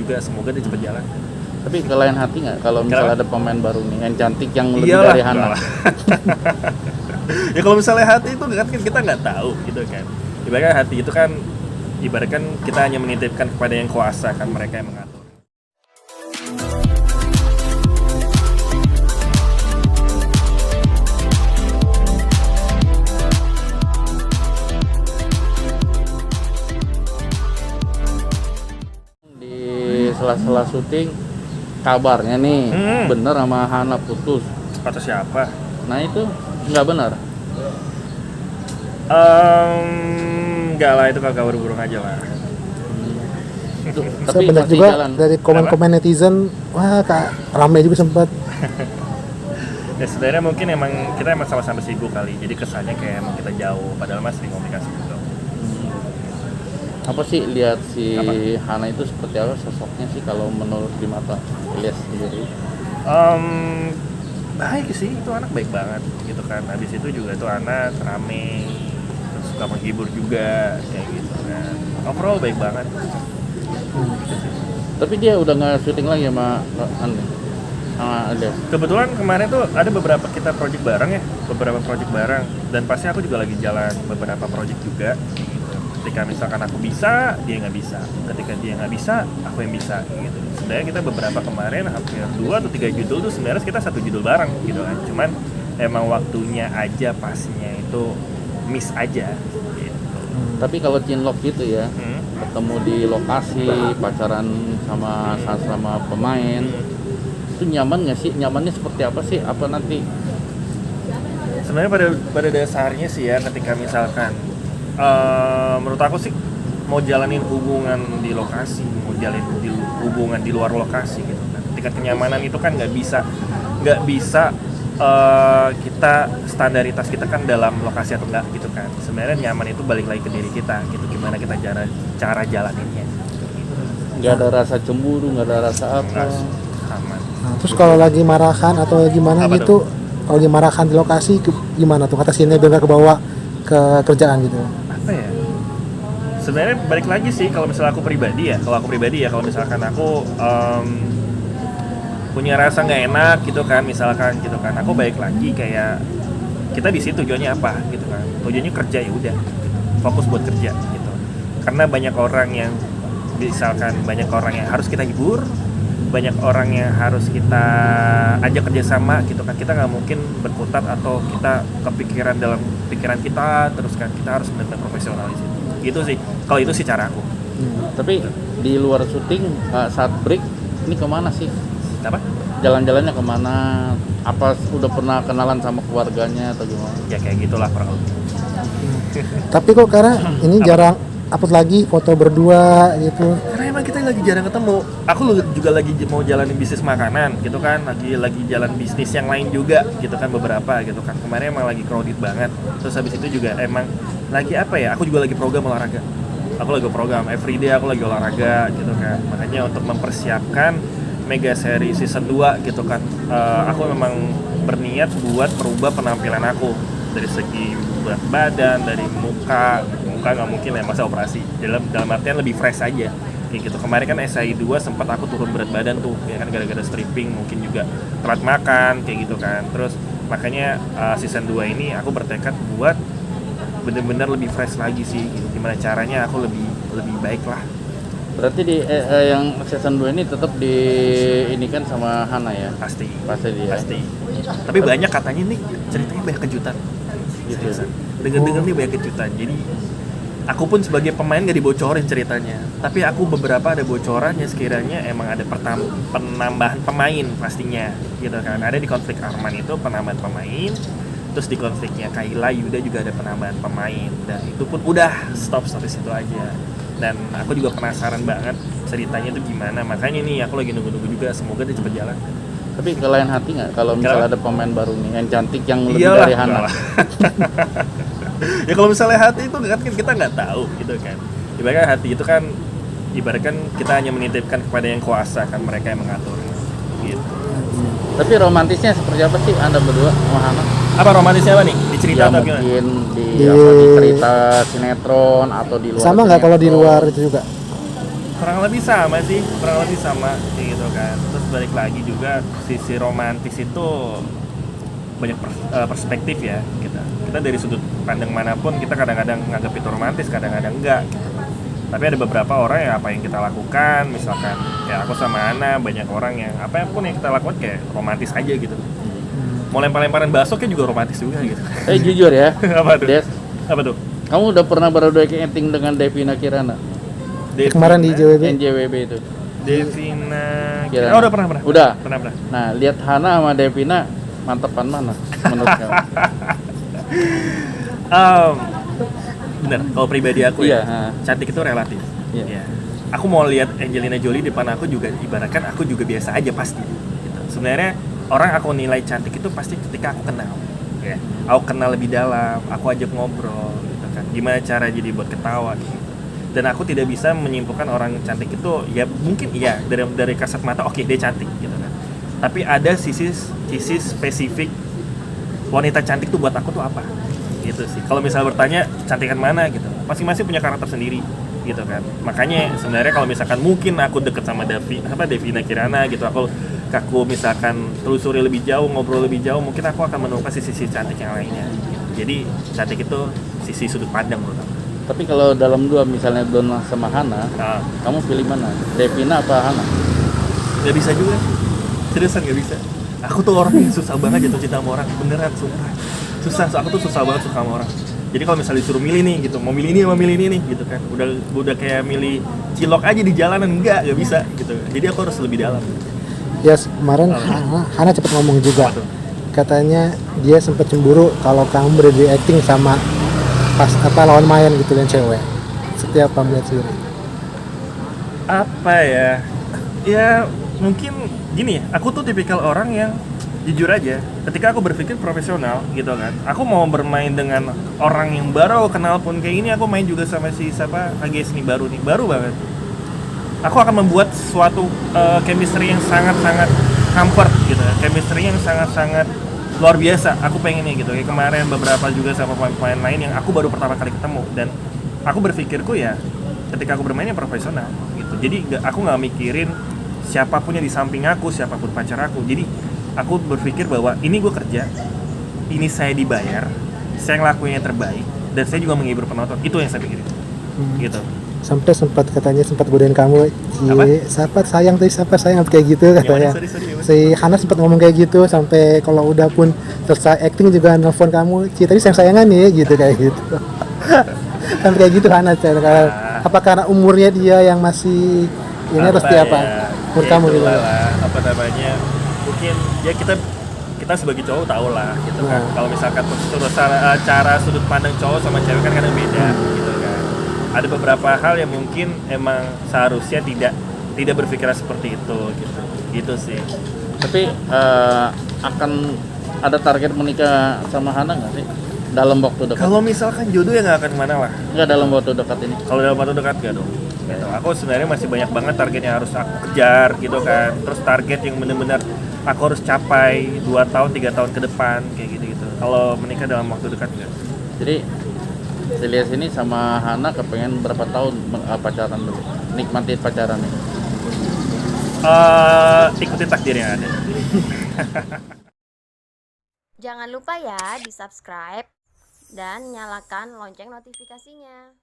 juga, semoga dia cepat jalan. Tapi ke lain hati nggak kalau misalnya ada pemain baru nih yang cantik yang lebih Iyalah, dari Hana? Ya kalau misalnya hati itu kan kita nggak tahu gitu kan. Ibaratnya hati itu kan ibaratkan kita hanya menitipkan kepada yang kuasa, kan mereka yang mengatur. Di sela-sela syuting kabarnya nih bener sama Hana putus. Kata siapa? Nah itu nggak benar. Enggak lah, itu kagak burung aja lah. Tapi Saya banyak masih juga jalan. dari komen-komen netizen, wah kak ramai juga sempat. Ya sebenarnya mungkin kita emang sama-sama sibuk kali, jadi kesannya kayak emang kita jauh, padahal mas sering komunikasi juga. Apa sih lihat si Apa? Hana itu seperti apa sosoknya sih kalau menurut di mata Ilyas sendiri? Baik sih, itu anak baik banget gitu kan. Habis itu juga itu anak rame, terus suka menghibur juga kayak gitu kan. Overall baik banget. Gitu sih. Tapi dia udah nggak syuting lagi sama Ilyas. Kebetulan kemarin tuh ada beberapa kita project bareng ya, dan pasti aku juga lagi jalan beberapa project juga. Gitu. Ketika misalkan aku bisa, dia nggak bisa. Ketika dia nggak bisa, aku yang bisa. Gitu. Sebenarnya kita beberapa kemarin hampir 2 atau 3 judul tuh sebenarnya kita satu judul bareng gitu kan. Cuman emang waktunya aja pasnya itu miss aja. Gitu. Tapi kalau cinlok gitu ya, ketemu di lokasi, pacaran sama pemain, itu nyaman nggak sih? Nyamannya seperti apa sih? Apa nanti? Sebenarnya pada dasarnya sih ya, ketika misalkan menurut aku sih mau jalanin hubungan di lokasi, mau jalanin hubungan di luar lokasi gitu kan. Tingkat kenyamanan itu kan nggak bisa kita standaritas kita kan dalam lokasi atau enggak gitu kan. Sebenarnya nyaman itu balik lagi ke diri kita gitu, gimana kita cara jalaninnya. Ya. Nggak ada rasa cemburu, nggak ada rasa apa? Aman. Nah, terus kalau lagi marahan atau gimana Apa gitu, kalau lagi marahan di lokasi gimana tuh kata sini biar nggak kebawa ke kerjaan gitu? Apa ya? Sebenarnya balik lagi sih kalau misalnya aku pribadi ya, kalau misalkan aku punya rasa nggak enak gitu kan, misalkan gitu kan, aku balik lagi kayak kita di situ tujuannya apa gitu kan, tujuannya kerja ya udah, gitu. Fokus buat kerja gitu. Karena banyak orang yang harus kita hibur, banyak orang yang harus kita ajak kerjasama gitu kan, kita nggak mungkin berkutat atau kita kepikiran dalam pikiran kita terus kan, kita harus benar-benar profesional di situ. Gitu sih, kalau itu sih cara aku. Tapi di luar syuting saat break ini kemana sih? Apa? Jalan-jalannya kemana? Apa udah pernah kenalan sama keluarganya atau gimana? Ya kayak gitulah kurang lebih. Tapi kok karena ini jarang upload lagi foto berdua gitu. Karena emang kita lagi jarang ketemu. Aku juga lagi mau jalanin bisnis makanan gitu kan, lagi jalan bisnis yang lain juga gitu kan, beberapa gitu kan. Kemarin emang lagi crowded banget. Terus habis itu juga emang lagi apa ya? Aku juga lagi program olahraga. Aku lagi program everyday, aku lagi olahraga gitu kan. Makanya untuk mempersiapkan Mega Seri season 2 gitu kan, aku memang berniat buat merubah penampilan aku dari segi berat badan, dari muka nggak mungkin ya masa operasi, dalam artian lebih fresh aja kayak gitu. Kemarin kan SI 2 sempat aku turun berat badan tuh ya kan, gara-gara stripping, mungkin juga telat makan kayak gitu kan. Terus makanya season 2 ini aku bertekad buat bener-bener lebih fresh lagi sih gitu. Gimana caranya aku lebih baik lah. Berarti di yang season 2 ini tetap di ini kan sama Hana ya? Pasti Dia. Tapi banyak katanya nih ceritanya banyak kejutan Gitu. Dengar-dengar nih banyak kejutan. Jadi aku pun sebagai pemain gak dibocorin ceritanya, tapi aku beberapa ada bocorannya sekiranya emang ada penambahan pemain pastinya gitu kan. Ada di konflik Arman itu penambahan pemain, terus di konfliknya Kayla Yuda juga ada penambahan pemain, dan itu pun udah stop sampai situ aja. Dan aku juga penasaran banget ceritanya itu gimana, makanya nih aku lagi nunggu juga, semoga dia cepet jalan. Tapi ke lain hati nggak kalau misalnya ada pemain baru nih yang cantik yang lebih Iyalah, dari Hana? Ya kalau misalnya hati itu kan kita nggak tahu gitu kan. Ibaratkan kita hanya menitipkan kepada yang kuasa, kan mereka yang mengatur gitu. Tapi romantisnya seperti apa sih Anda berdua sama Hana? Apa romantisnya apa nih? Di cerita Ya atau gimana? mungkin di cerita sinetron atau di luar Sama nggak kalau di sinetron. luar itu juga? kurang lebih sama sih, kayak gitu kan. Terus balik lagi juga sisi romantis itu banyak perspektif ya kita dari sudut pandang manapun kita kadang-kadang nganggap itu romantis, kadang-kadang enggak gitu. Tapi ada beberapa orang yang apa yang kita lakukan, misalkan kayak aku sama Ana, banyak orang yang apa pun yang kita lakukan kayak romantis aja gitu. Mau lempar-lemparan bakso kayak juga romantis juga gitu. Jujur ya. Apa tuh? Des, Apa tuh? kamu udah pernah berdua acting dengan Devina Kirana? Kemarin di JWB. NJWB itu. Devina Kirana. Oh, udah pernah. Udah. Pernah. Nah, lihat Hana sama Devina mantepan mana menurut kamu? Bener, kalau pribadi aku Iya, ya, cantik itu relatif. Iya. Ya. Aku mau lihat Angelina Jolie depan aku juga ibaratkan aku juga biasa aja pasti. Gitu. Sebenarnya orang aku nilai cantik itu pasti ketika aku kenal. Ya. Aku kenal lebih dalam, aku ajak ngobrol, gitu kan. Gimana cara jadi buat ketawa gitu. Dan aku tidak bisa menyimpulkan orang cantik itu ya mungkin iya dari kasat mata oke, dia cantik gitu kan. Tapi ada sisi spesifik wanita cantik tuh buat aku tuh apa? Gitu sih. Kalau misalnya bertanya cantikan mana gitu, masing-masing punya karakter sendiri gitu kan. Makanya sebenarnya kalau misalkan mungkin aku deket sama Devina Kirana gitu, aku misalkan telusuri lebih jauh, ngobrol lebih jauh, mungkin aku akan menemukan sisi cantik yang lainnya gitu. Jadi cantik itu sisi sudut pandang menurut aku. Tapi kalau dalam dua misalnya Donna sama Hana, kamu pilih mana? Devina apa Hana? Gak bisa juga, seriusan gak bisa. Aku tuh orang yang susah banget jatuh cinta sama orang, beneran sumpah. Susah, aku tuh susah banget suka sama orang. Jadi kalau misalnya disuruh milih nih gitu, mau milih ini sama milih ini nih gitu kan, udah kayak milih cilok aja di jalanan, gak bisa gitu. Jadi aku harus lebih dalam. Ya kemarin Hana cepet ngomong juga. Katanya dia sempat cemburu kalau kamu berdua acting sama pas lawan main gitu dan cewek. Setiap kamu lihat sendiri. Apa ya? Ya mungkin gini ya, aku tuh tipikal orang yang jujur aja, ketika aku berpikir profesional gitu kan, aku mau bermain dengan orang yang baru aku kenal pun kayak ini, aku main juga sama si AGS nih baru banget. Aku akan membuat suatu chemistry yang sangat-sangat comfort gitu, chemistry yang sangat-sangat luar biasa. Aku pengennya gitu. Kayak kemarin beberapa juga sama pemain lain yang aku baru pertama kali ketemu, dan aku berpikirku ya ketika aku bermainnya profesional gitu. Jadi aku nggak mikirin siapapun yang di samping aku, siapapun pacar aku. Jadi aku berpikir bahwa ini gue kerja, ini saya dibayar, saya ngelakuin yang terbaik, dan saya juga menghibur penonton. Itu yang saya pikirin. Gitu. Sampai sempat godain kamu, siapa sayang kayak gitu katanya. Si Hana sempat ngomong kayak gitu, sampai kalau udah pun selesai acting juga nelfon kamu, tadi sayang-sayangan nih gitu kayak gitu. Sampai kayak gitu Hana, apa karena umurnya dia yang masih ini atau apa? Menurut kamu gitu? Apa namanya? Mungkin ya kita sebagai cowok tahu lah gitu kan. Kalau misalkan cara sudut pandang cowok sama cewek kan kadang beda gitu kan. Ada beberapa hal yang mungkin emang seharusnya tidak berpikiran seperti itu gitu sih. Tapi akan ada target menikah sama Hana nggak sih dalam waktu dekat? Kalau misalkan jodoh ya nggak akan kemana lah. Nggak dalam waktu dekat ini. Kalau dalam waktu dekat nggak dong. Gitu. Aku sebenarnya masih banyak banget target yang harus aku kejar gitu kan. Terus target yang benar-benar aku harus capai 2 tahun 3 tahun ke depan kayak gitu. Kalau menikah dalam waktu dekat enggak. Jadi Celia sini sama Hana kepengen berapa tahun pacaran dulu? Nikmati pacarannya. Ikuti takdir yang ada. Jangan lupa ya di subscribe dan nyalakan lonceng notifikasinya.